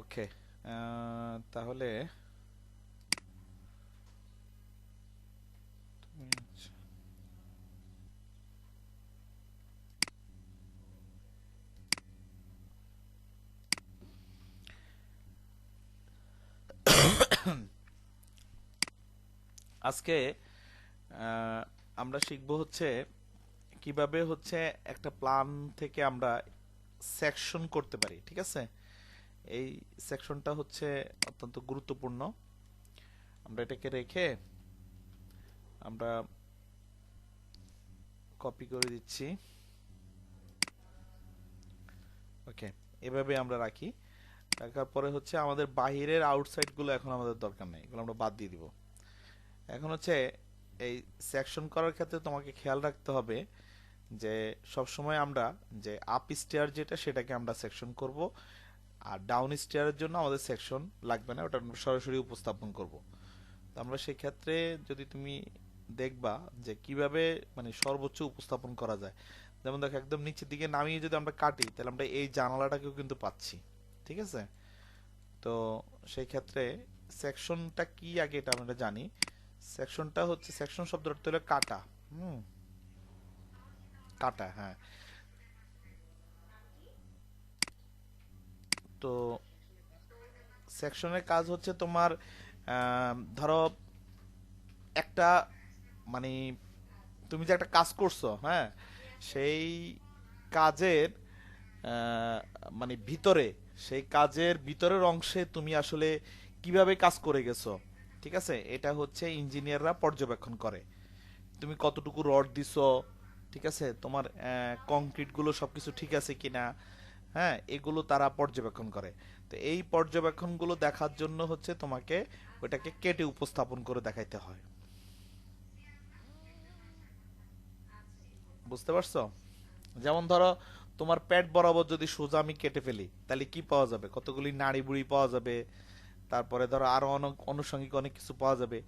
ওকে, তাহলে আজকে আমরা শিখব হচ্ছে কিভাবে হচ্ছে একটা প্ল্যান থেকে আমরা সেকশন করতে পারি। ঠিক আছে, এই সেকশনটা হচ্ছে অত্যন্ত গুরুত্বপূর্ণ। আমরা এটাকে রেখে আমরা কপি করে দিচ্ছি। ওকে, এভাবে আমরা রাখি। রাখার পরে হচ্ছে আমাদের বাহিরের আউটসাইড গুলো এখন আমাদের দরকার নেই, এগুলো আমরা বাদ দিয়ে দিব। এখন হচ্ছে এই সেকশন করার ক্ষেত্রে তোমাকে খেয়াল রাখতে হবে যে সবসময় আমরা যে আপ স্টেয়ার যেটা সেটাকে আমরা সেকশন করব, আর ডাউন স্টেয়ারের জন্য আমাদের সেকশন লাগবে না, ওটা আমরা সরাসরি উপস্থাপন করব। তো আমরা সেই ক্ষেত্রে যদি তুমি দেখবা যে কিভাবে মানে সর্বোচ্চ উপস্থাপন করা যায়, যেমন দেখো একদম নিচের দিকে নামিয়ে যদি আমরা কাটি তাহলে আমরা এই জানালাটাকেও কিন্তু পাচ্ছি। ঠিক আছে, তো সেই ক্ষেত্রে সেকশনটা কি আগে এটা আমরা জানি। সেকশনটা হচ্ছে, সেকশন শব্দটা অর্থ হলো কাটা। হুম, কাটা, হ্যাঁ। তো সেকশনের কাজ হচ্ছে তোমার ধরো একটা মানে তুমি যে একটা কাজ করছো, হ্যাঁ, সেই কাজের আহ, মানে ভিতরে, সেই কাজের ভিতরের অংশে তুমি আসলে কিভাবে কাজ করে গেছো। ঠিক আছে, এটা হচ্ছে ইঞ্জিনিয়াররা পর্যবেক্ষণ করে। তুমি কতটুকু রড দিছো, ঠিক আছে, তোমার কংক্রিট গুলো সবকিছু ঠিক আছে কিনা, হ্যাঁ, এগুলো তারা পর্যবেক্ষণ করে। তো এই পর্যবেক্ষণগুলো দেখার জন্য হচ্ছে তোমাকে ওটাকে কেটে উপস্থাপন করে দেখাইতে হয়। বুঝতে পারছো? যেমন ধরো তোমার পেট বরাবর যদি সোজা আমি কেটে ফেলি তাহলে কি পাওয়া যাবে, কতগুলি নাড়ি বুড়ি পাওয়া যাবে, তারপরে ধরো আরো অনেক আনুষঙ্গিক অনেক কিছু পাওয়া যাবে।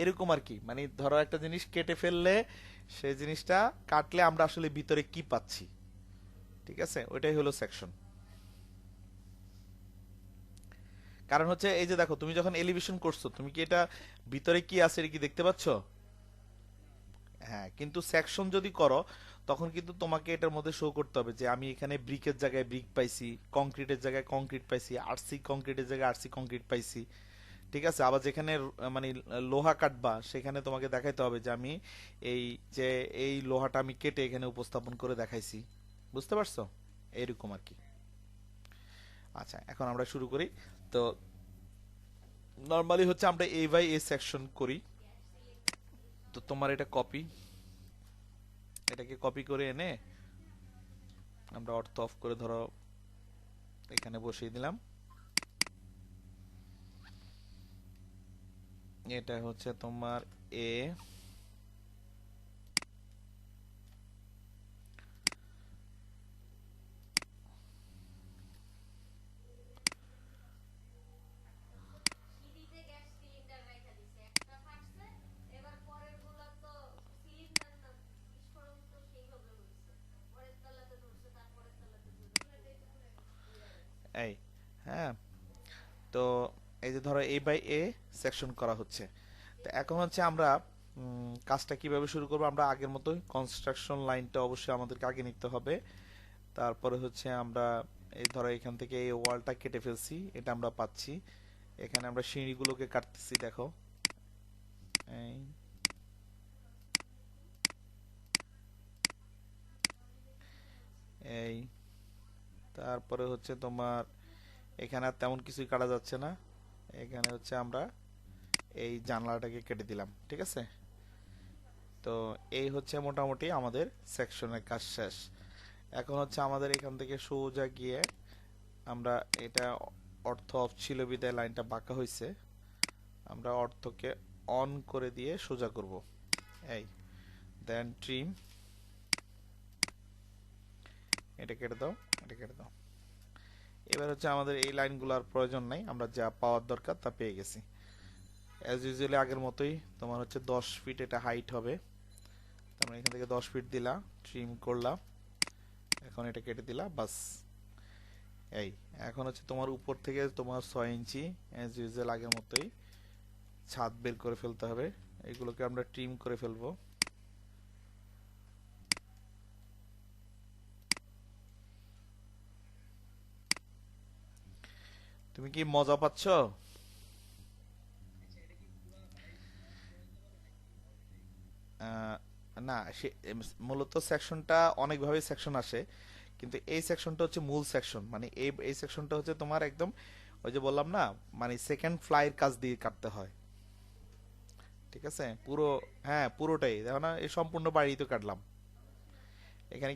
এরকম আর কি, মানে ধরো একটা জিনিস কেটে ফেললে সেই জিনিসটা কাটলে আমরা আসলে ভিতরে কি পাচ্ছি। ঠিক আছে, ওইটাই হলো সেকশন। কারণ হচ্ছে এই যে দেখো তুমি যখন এলিভেশন করছো তুমি কি এটা ভিতরে কি আছে এটা কি দেখতে পাচ্ছ? হ্যাঁ, কিন্তু সেকশন যদি করো তখন কিন্তু তোমাকে এটার মধ্যে শো করতে হবে যে আমি এখানে ব্রিকের জায়গায় ব্রিক পাইছি, কংক্রিটের জায়গায় কংক্রিট পাইছি, আরসি কংক্রিটের জায়গায় আরসি কংক্রিট পাইছি। ঠিক আছে, আবার যেখানে মানে লোহা কাটবা সেখানে তোমাকে দেখাইতে হবে যে আমি এই যে এই লোহাটা আমি কেটে এখানে উপস্থাপন করে দেখাইছি। বুঝতে পারছো? এইরকম আর কি। আচ্ছা, এখন আমরা শুরু করি। তো নর্মালি হচ্ছে আমরা এ বাই এ সেকশন করি। তো তোমার এটা কপি, এটাকে কপি করে এনে আমরা অর্থ অফ করে ধরো এখানে বসিয়ে দিলাম। এটা হচ্ছে তোমার এ, এই, হ্যাঁ। তো এই যে ধরো এ বাই এ সেকশন করা হচ্ছে। তো এখন হচ্ছে আমরা কাজটা কিভাবে শুরু করবো, আমরা আগের মতোই কনস্ট্রাকশন লাইনটা অবশ্যই আমাদেরকে আগে নিতে হবে। তারপরে হচ্ছে আমরা এই ধরো এখান থেকে এই ওয়ালটা কেটে ফেলছি, এটা আমরা পাচ্ছি। এখানে আমরা সিঁড়িগুলোকে কাটতেছি, দেখো এই এই তারপরে হচ্ছে তোমার এখানে আর তেমন কিছুই কাটা যাচ্ছে না। এখানে হচ্ছে আমরা এই জানলাটাকে কেটে দিলাম। ঠিক আছে, তো এই হচ্ছে মোটামুটি আমাদের সেকশনের কাজ শেষ। এখন হচ্ছে আমাদের এখান থেকে সোজা গিয়ে আমরা এটা অর্থ অফ ছিল বিদায় লাইনটা বাঁকা হয়েছে, আমরা অর্থকে অন করে দিয়ে সোজা করব। এই দেন ট্রিম, এটা কেটে দাও, এটা কেটে দাও। এবার হচ্ছে আমাদের এই লাইনগুলোর প্রয়োজন নাই, আমরা যা পাওয়ার দরকার তা পেয়ে গেছি। অ্যাজ ইউজুয়ালি আগের মতোই তোমার হচ্ছে 10 ফিট এটা হাইট হবে। আমরা এখান থেকে 10 ফিট দিলাম, ট্রিম করলাম, এখন এটা কেটে দিলাম, বাস। এই এখন হচ্ছে তোমার উপর থেকে তোমার 6 ইঞ্চি অ্যাজ ইউজুয়াল আগের মতোই ছাদ বের করে ফেলতে হবে। এগুলোকে আমরা ট্রিম করে ফেলবো। তুমি কি মজা পাচ্ছ? আহ, না মূলত সেকশনটা অনেকভাবে সেকশন আসে, কিন্তু এই সেকশনটা হচ্ছে মূল সেকশন। মানে এই সেকশনটা হচ্ছে তোমার একদম ওই যে বললাম না, মানে সেকেন্ড ফ্লাইয়ের কাজ দিয়ে কাটতে হয়। ঠিক আছে পুরো, হ্যাঁ পুরোটাই দেখো না, এই সম্পূর্ণ বাড়ি তো কাটলাম এখানে।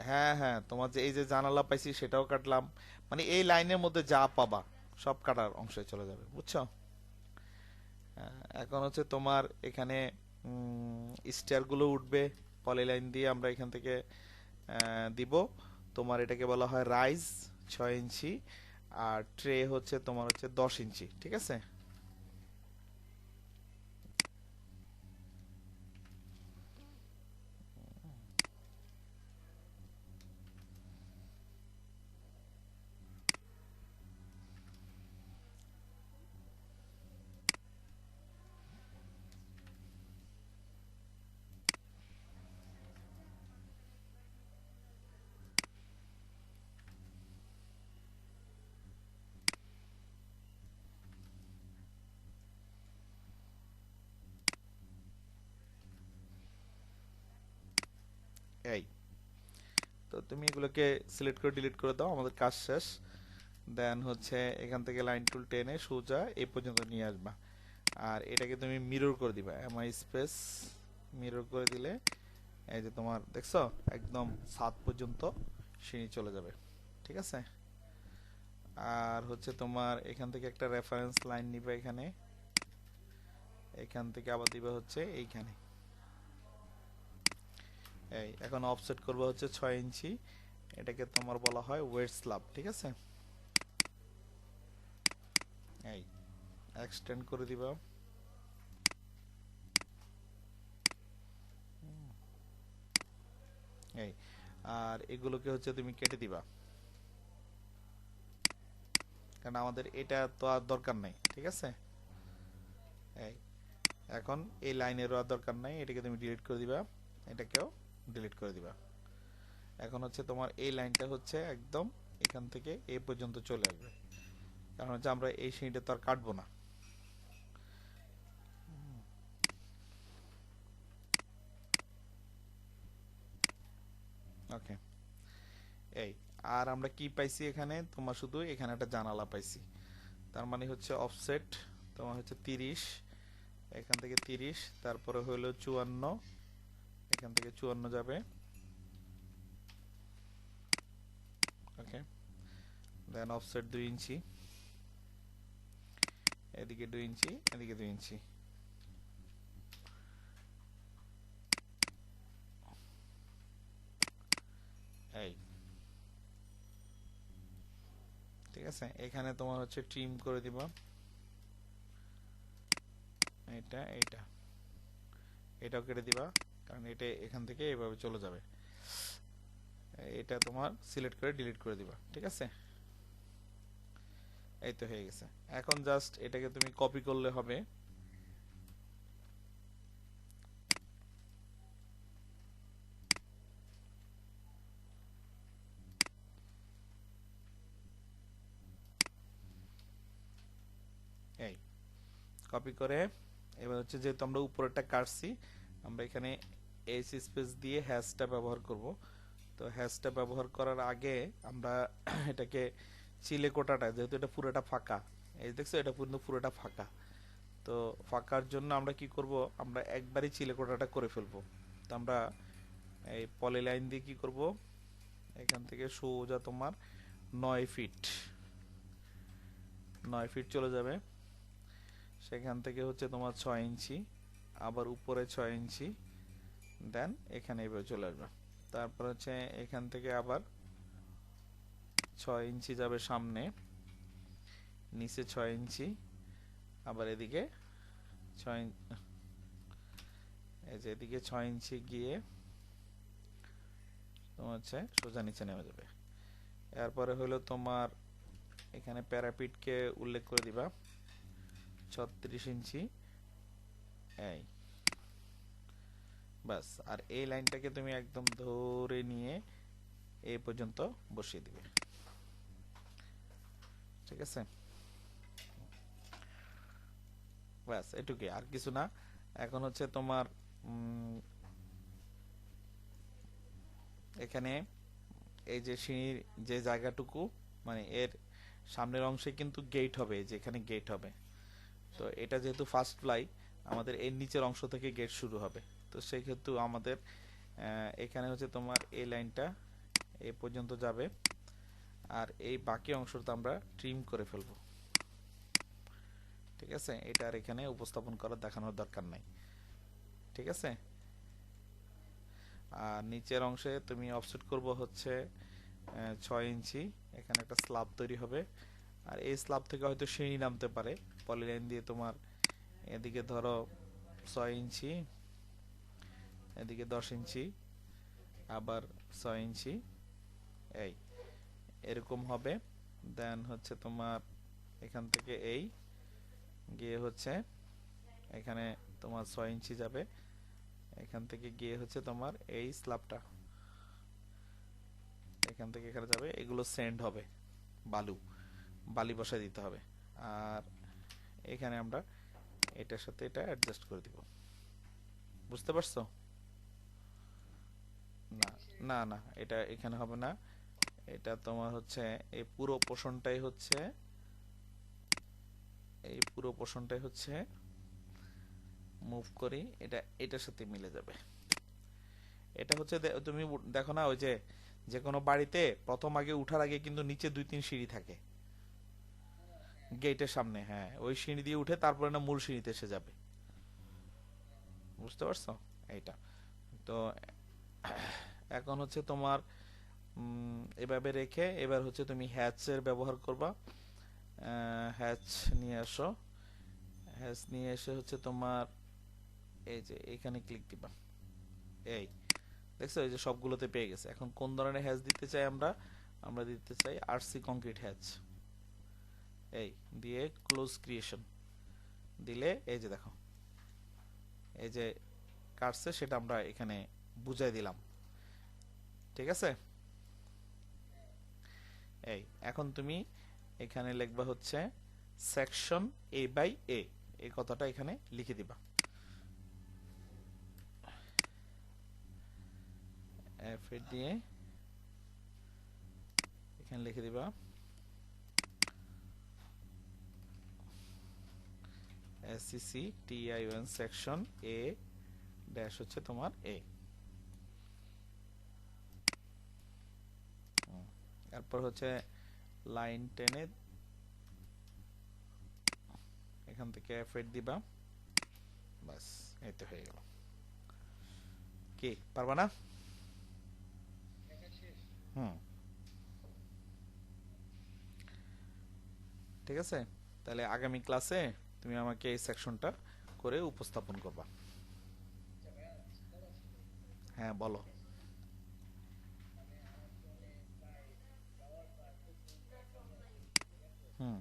হ্যাঁ হ্যাঁ, তোমার যে এই যে জানালা পাইছি সেটাও কাটলাম। মানে এই লাইনের মধ্যে যা পাবা সব কাটার অংশে চলে যাবে, বুঝছো? এখন হচ্ছে তোমার এখানে স্টেয়ার গুলো উঠবে পলি লাইন দিয়ে, আমরা এখান থেকে দিব। তোমার এটাকে বলা হয় রাইজ 6 ইঞ্চি, আর ট্রে হচ্ছে তোমার হচ্ছে 10 ইঞ্চি, ঠিক আছে? এই তো তুমি এগুলোকে সিলেক্ট করে ডিলিট করে দাও, আমাদের কাজ শেষ। দেন হচ্ছে এখান থেকে লাইন টুল টেনে সোজা এই পর্যন্ত নিয়ে আসবা। আর এটাকে তুমি মিরর করে দিবা, এমআই স্পেস মিরর করে দিলে এই যে তোমার দেখছো একদম 7 পর্যন্ত সিঁড়ি চলে যাবে, ঠিক আছে? আর হচ্ছে তোমার এখান থেকে একটা রেফারেন্স লাইন নিবে এখানে, এখান থেকে আবার দিবে হচ্ছে এইখানে। এই এখন অফসেট করবে হচ্ছে 6 ইঞ্চি। এটাকে তোমার বলা হয় ওয়েট স্ল্যাব, ঠিক আছে? এই এক্সটেন্ড করে দিবা। এই আর এগুলোকে হচ্ছে তুমি কেটে দিবা, কারণ আমাদের এটা তো আর দরকার নাই, ঠিক আছে? এই এখন এই লাইনেরও আর দরকার নাই, এটাকে তুমি ডিলিট করে দিবা, এটাকেও ডিলিট করে দিবা। এখন হচ্ছে তোমার এই লাইনটা হচ্ছে একদম এখান থেকে এই পর্যন্ত চলে আসবে, কারণ হচ্ছে আমরা এই সিঁড়িটা তো আর কাটবো না। ওকে। এই আর আমরা কি পাইছি এখানে, তোমার শুধু এখানে একটা জানালা পাইছি। তার মানে হচ্ছে অফসেট তোমার হচ্ছে 30, এখান থেকে 30, তারপরে হলো 54, এখান থেকে 54 যাবে। ওকে। দেন অফসেট 2 ইঞ্চি, এদিকে 2 ইঞ্চি, এদিকে 2 ইঞ্চি। এই ঠিক আছে, এখানে তোমার হচ্ছে ট্রিম করে দিবা এটা, এটাও কেটে দিবা, কারণ এটা এখান থেকে এইভাবে চলে যাবে। এটা তোমার সিলেক্ট করে ডিলিট করে দিবা, ঠিক আছে? এই তো হয়ে গেছে। এখন জাস্ট এটাকে তুমি কপি করলে হবে। এই কপি করে এবার হচ্ছে যেহেতু আমরা উপরেরটা কাটছি, আমরা এখানে এস স্পেস দিয়ে হ্যাশটা ব্যবহার করব। তো হ্যাশটা ব্যবহার করার আগে আমরা এটাকে চিলে কোটাটা, যেহেতু এটা পুরোটা ফাঁকা, এই দেখছো এটা কিন্তু পুরোটা ফাঁকা, তো ফাঁকার জন্য আমরা কি করব, আমরা একবারই চিলে কোটাটা করে ফেলবো। তো আমরা এই পলি লাইন দিয়ে কি করব, এখান থেকে সোজা তোমার 9 ফিট, 9 ফিট চলে যাবে। সেখান থেকে হচ্ছে তোমার 6 ইঞ্চি, আবার উপরে 6 ইঞ্চি, দেন এখানে এভাবে চলে আসবে। তারপর হচ্ছে এখান থেকে আবার 6 ইঞ্চি যাবে সামনে, নিচে 6 ইঞ্চি, আবার এদিকে 6 ইঞ্চি, এই যে এদিকে 6 ইঞ্চি গিয়ে তোমার হচ্ছে সোজা নিচে নেমে যাবে। এরপরে হলো তোমার এখানে প্যারাপিটকে উল্লেখ করে দিবা 36 ইঞ্চি, এই বাস। আর এই লাইনটাকে তুমি একদম ধরে নিয়ে এই পর্যন্ত বসিয়ে দিবে, ঠিক আছে? ব্যাস এটুকুই, আর কিছু না। এখন হচ্ছে তোমার এখানে এই যে সিঁড়ির যে জায়গাটুকু, মানে এর সামনের অংশে কিন্তু গেট হবে, যেখানে গেট হবে। তো এটা যেহেতু ফার্স্ট ফ্লাই, আমাদের এর নিচের অংশ থেকে গেট শুরু হবে। তো সেই ক্ষেত্রে আমাদের এখানে হচ্ছে তোমার এই লাইনটা এই পর্যন্ত যাবে, আর এই বাকি অংশটা আমরা ট্রিম করে ফেলবো, ঠিক আছে? এটা আর এখানে উপস্থাপন করার দেখানোর দরকার নাই, ঠিক আছে? আর নিচের অংশে তুমি অফসেট করব হচ্ছে 6 ইঞ্চি। এখানে একটা স্ল্যাব তৈরি হবে, আর এই স্ল্যাব থেকে হয়তো সিঁড়ি নামতে পারে। পলিলাইন দিয়ে তোমার এদিকে ধরো 6 ইঞ্চি, এদিকে 10 ইঞ্চি, আবার 6 ইঞ্চি, এই এরকম হবে। দেন হচ্ছে তোমার এখান থেকে এই গিয়ে হচ্ছে এখানে তোমার 6 ইঞ্চি যাবে, এখান থেকে গিয়ে হচ্ছে তোমার এই স্ল্যাবটা এখান থেকে এখানে যাবে। এগুলো সেন্ড হবে, বালি বসায় দিতে হবে। আর এখানে আমরা এটার সাথে এটা অ্যাডজাস্ট করে দিব, বুঝতে পারছো? না, না, না, এটা এখানে হবে না। এটা তোমার হচ্ছে এই পুরো পোর্শনটাই হচ্ছে মুভ করি, এটা এটার সাথে মিলে যাবে। এটা হচ্ছে তুমি দেখো না, ওই যে যে কোনো বাড়িতে প্রথম আগে উঠার আগে কিন্তু নিচে 2-3 সিঁড়ি থাকে গেটের সামনে, হ্যাঁ, ওই সিঁড়ি দিয়ে উঠে তারপরে না মূল সিঁড়িতে এসে যাবে, বুঝতে পারছো? এইটা তো এখন হচ্ছে তোমার এভাবে রেখে এবার হচ্ছে তুমি হ্যাচের ব্যবহার করবা। হ্যাচ নিয়ে আসো, হ্যাচ নিয়ে এসে হচ্ছে তোমার এই যে এখানে ক্লিক দিবা, এই দেখছো, এই যে সবগুলোতে পেয়ে গেছে। এখন কোন ধরনের হ্যাচ দিতে চাই আমরা? আমরা দিতে চাই আরসি কংক্রিট হ্যাচ। এই দিয়ে ক্লোজ ক্রিয়েশন দিলে এই যে দেখো, এই যে কাটছে সেটা আমরা এখানে বুঝাই দিলাম, ঠিক আছে? এই এখন তুমি এখানে লিখবা হচ্ছে সেকশন এ বাই এ, এই কথাটা এখানে লিখে দিবা। এফ দিয়ে এখানে লিখে দিবা SCC TION section a dash হচ্ছে তোমার এ। এরপর হচ্ছে লাইন টেনে এখান থেকে এফ দিবা, বাস এই তো হয়ে গেল। কি পারবা না? ঠিক আছে, তাহলে আগামী ক্লাসে তুমি আমাকে এই সেকশনটা করে উপস্থাপন করবা। হ্যাঁ বলো। হুম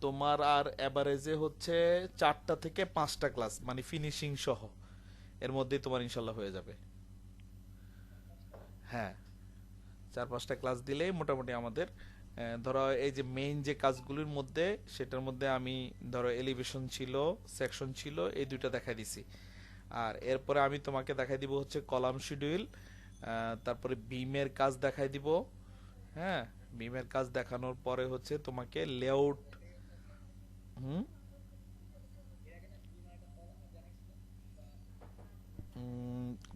তোমার আর এভারেজে হচ্ছে 4টা থেকে 5টা ক্লাস, মানে ফিনিশিং সহ, এর মধ্যেই তোমার ইনশাল্লাহ হয়ে যাবে। হ্যাঁ, 4-5টা ক্লাস দিলেই মোটামুটি আমাদের ধরো এই যে মেইন যে কাজগুলির মধ্যে, সেটার মধ্যে আমি ধরো এলিভেশন ছিল, সেকশন ছিল, এই দুইটা দেখাই দিছি। আর এরপরে আমি তোমাকে দেখাই দিব হচ্ছে কলাম শিডিউল, তারপরে বিমের কাজ দেখাই দিব। হ্যাঁ, বিমের কাজ দেখানোর পরে হচ্ছে তোমাকে লেআউট। হুম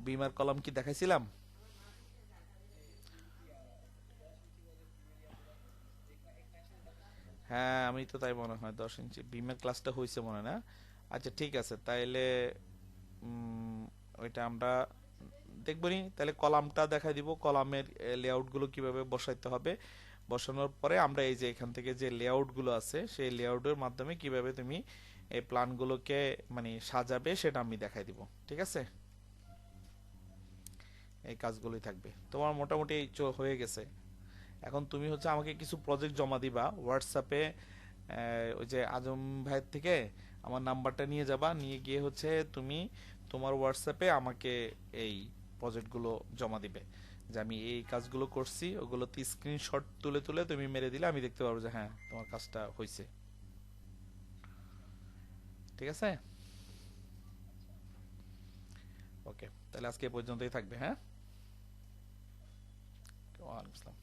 বিমার কলাম কি দেখাইছিলাম? হ্যাঁ, আমি তো তাই মনে হয় 10 ইঞ্চি বিমের ক্লাসটা হয়েছে মনে হয় না। আচ্ছা ঠিক আছে, তাইলে ওইটা আমরা দেখবো নি। তাহলে কলামটা দেখাই দিব, কলামের লেআউট গুলো কিভাবে বসাইতে হবে। বসানোর পরে আমরা এই যে এখান থেকে যে লেআউট গুলো আছে সেই লেআউটের মাধ্যমে কিভাবে তুমি এই প্ল্যানগুলোকে মানে সাজাবে সেটা আমি দেখাই দিব। ঠিক আছে, এই কাজগুলোই থাকবে তোমার মোটামুটি হয়ে গেছে। এখন তুমি হচ্ছে আমাকে কিছু প্রজেক্ট জমা দিবা হোয়াটসঅ্যাপে। ওই যে আজম ভাইয়ের থেকে আমার নাম্বারটা নিয়ে যাবা, নিয়ে গিয়ে হচ্ছে তুমি তোমার হোয়াটসঅ্যাপে আমাকে এই প্রজেক্টগুলো জমা দিবে, যে আমি এই কাজগুলো করছি। ওগুলোতে স্ক্রিনশট তুলে তুলে তুমি মেরে দিলে আমি দেখতে পারবো যে হ্যাঁ তোমার কাজটা হয়েছে। ঠিক আছে, ওকে, তাহলে আজকে এ পর্যন্তই থাকবে। হ্যাঁ, ওয়ালাইকুম আসসালাম।